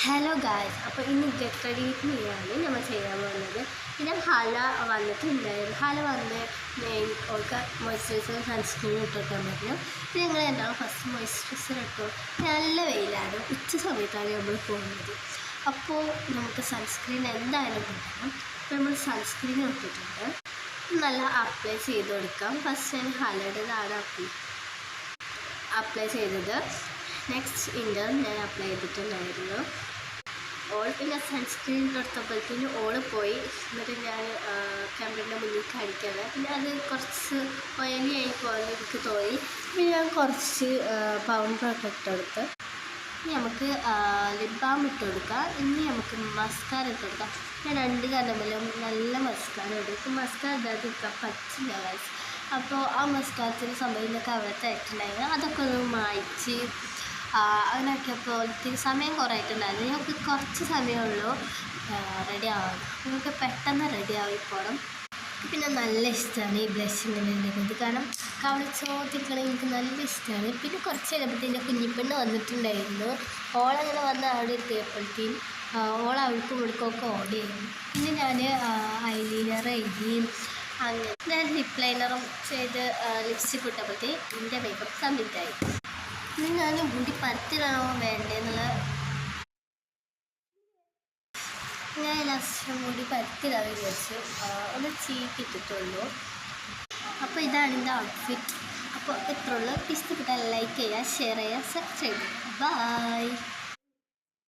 Hello guys, അപ്പോൾ ഇന്ന് get ready with me ആണ് നമ്മൾ ചെയ്യാൻ പോകുന്നത്. പിന്നെ ഹല വന്നിട്ടുണ്ടായിരുന്നു. ഹല വന്ന് ഓൾക്ക് മോയ്സ്ചറൈസറും സൺസ്ക്രീനും ഇട്ടിട്ടാൻ പറ്റും. പിന്നെ ഞങ്ങൾ എന്താണ് ഫസ്റ്റ് മോയ്സ്ചറൈസർ ഇട്ടു. നല്ല വെയിലാണ്, ഉച്ച സമയത്താണ് നമ്മൾ പോകുന്നത്. അപ്പോൾ നമുക്ക് സൺസ്ക്രീൻ എന്തായാലും കിട്ടണം. അപ്പോൾ നമ്മൾ സൺസ്ക്രീൻ ഇട്ടിട്ടുണ്ട്. നല്ല അപ്ലൈ ചെയ്ത് കൊടുക്കാം. ഫസ്റ്റ് ഞാൻ ഹലയുടേതാണ് അപ്ലൈ ചെയ്തത്. നെക്സ്റ്റ് ഇൻ്റർ ഞാൻ അപ്ലൈ ചെയ്തിട്ടുണ്ടായിരുന്നു. പിന്നെ സൺസ്ക്രീൻ എടുത്തപ്പോഴത്തേന് ഓള് പോയി. എന്നിട്ട് ഞാൻ ക്യാമറയുടെ മുന്നിൽ കാണിക്കുകയാണ്. പിന്നെ അത് കുറച്ച് ഓയിലിയായി പോലെ എനിക്ക് തോന്നി. പിന്നെ ഞാൻ കുറച്ച് പൗഡറൊക്കെ ഇട്ടെടുത്ത് ഇനി നമുക്ക് ലിപ് ബാം ഇട്ട് കൊടുക്കാം. ഇനി നമുക്ക് മസ്കാര ഇട്ട് കൊടുക്കാം. ഞാൻ രണ്ട് കണ്ണുമ്പിലും നല്ല മസ്കാര എടുക്കും. മസ്കാര ഇടാതെ ഇരിക്കാൻ പറ്റില്ല ഗൈസ്. അപ്പോൾ ആ മസ്കാരത്തിന് സംഭവിക്കുന്നൊക്കെ അകത്തായിട്ടുണ്ടായിരുന്നു. അതൊക്കെ ഒന്ന് മായ്ച്ച് അങ്ങനെയൊക്കെയപ്പോൾ സമയം കുറേ ആയിട്ടുണ്ടായിരുന്നു. ഞങ്ങൾക്ക് കുറച്ച് സമയമുള്ളൂ റെഡി ആവാൻ. നമുക്ക് പെട്ടെന്ന് റെഡി ആയിപ്പോണം. പിന്നെ നല്ല ഇഷ്ടമാണ് ഈ ബ്ലഷ് ഇങ്ങനെ ഉണ്ടാക്കുന്നത്. കാരണം കവളിച്ചോത്തിക്കണം എനിക്ക് നല്ല ഇഷ്ടമാണ്. പിന്നെ കുറച്ച് കഴിയുമ്പോഴത്തേൻ്റെ കുഞ്ഞിപ്പെണ്ണ് വന്നിട്ടുണ്ടായിരുന്നു. ഓളങ്ങനെ വന്ന് അവിടെ എത്തിയപ്പോഴത്തേക്കും അവൾക്കും ഇവിടേക്കൊക്കെ ഓടിയായിരുന്നു. പിന്നെ ഞാൻ ഐലൈനർ എഴുതി അങ്ങനെ ഞാൻ ലിപ് ലൈനറും ചെയ്ത് ലിപ്സ്റ്റിക് ഇട്ടപ്പോഴത്തേക്ക് എൻ്റെ മേക്കപ്പ് കംപ്ലീറ്റായി. ഇനി ഞാൻ മുടി പരത്തിലാണോ വേണ്ടതെന്നുള്ള ഞാൻ ലാസ്റ്റ് മുടി പരത്തിലാണ് വിചാരിച്ചു. ഒന്ന് ചീക്കിട്ടിട്ടുള്ളൂ. അപ്പോൾ ഇതാണ് എൻ്റെ ഔട്ട്ഫിറ്റ്. അപ്പോൾ ഇത്രയുള്ളൂ. ഇഷ്ടപ്പെട്ടാൽ ലൈക്ക് ചെയ്യുക, ഷെയർ ചെയ്യുക, സബ്സ്ക്രൈബ് ചെയ്യുക. ബൈ.